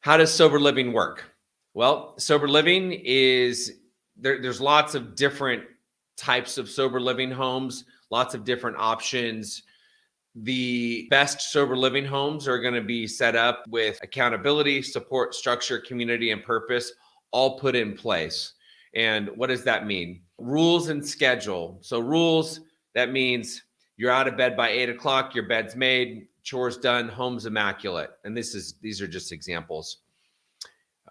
How does sober living work? Well, sober living is there's lots of different types of sober living homes, lots of different options. The best sober living homes are going to be set up with accountability, support, structure, community, and purpose all put in place. And what does that mean? Rules and schedule. So rules, that means you're out of bed by 8 o'clock, your bed's made, chores done, home's immaculate. And these are just examples.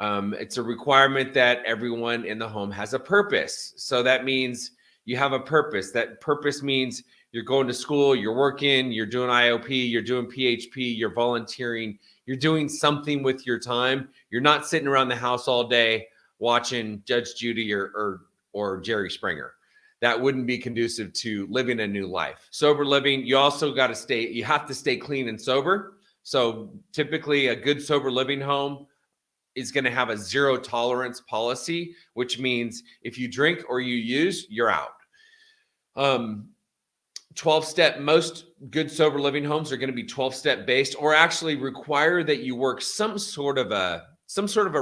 It's a requirement that everyone in the home has a purpose. So that means you have a purpose. That purpose means you're going to school, you're working, you're doing IOP, you're doing PHP, you're volunteering, you're doing something with your time. You're not sitting around the house all day watching Judge Judy or Jerry Springer. That wouldn't be conducive to living a new life. Sober living, you have to stay clean and sober. So typically a good sober living home is going to have a zero tolerance policy, which means if you drink or you use, you're out. 12-step, most good sober living homes are going to be 12-step based, or actually require that you work some sort of a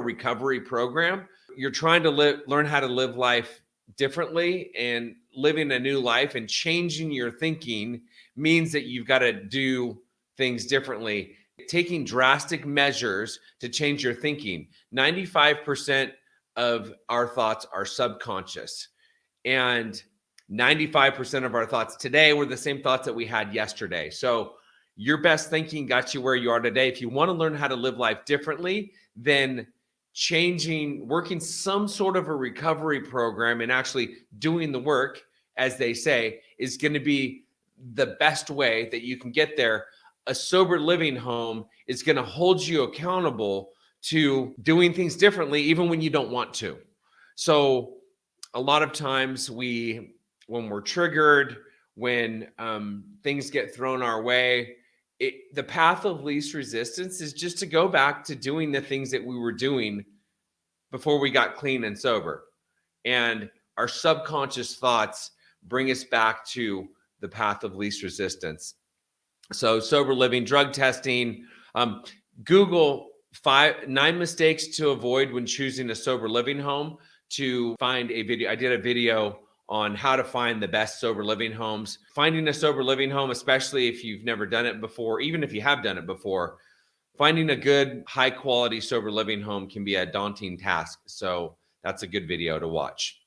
recovery program. You're trying to learn how to live life differently, and living a new life and changing your thinking means that you've got to do things differently. Taking drastic measures to change your thinking. 95% of our thoughts are subconscious, and 95% of our thoughts today were the same thoughts that we had yesterday. So your best thinking got you where you are today. If you want to learn how to live life differently, then working some sort of a recovery program and actually doing the work, as they say, is going to be the best way that you can get there. A sober living home is going to hold you accountable to doing things differently, even when you don't want to. So a lot of times when we're triggered, when things get thrown our way, the path of least resistance is just to go back to doing the things that we were doing before we got clean and sober. And our subconscious thoughts bring us back to the path of least resistance. So sober living, drug testing, Google 9 mistakes to avoid when choosing a sober living home to find a video. I did a video on how to find the best sober living homes. Finding a sober living home, especially if you've never done it before, even if you have done it before, finding a good, high quality sober living home can be a daunting task. So that's a good video to watch.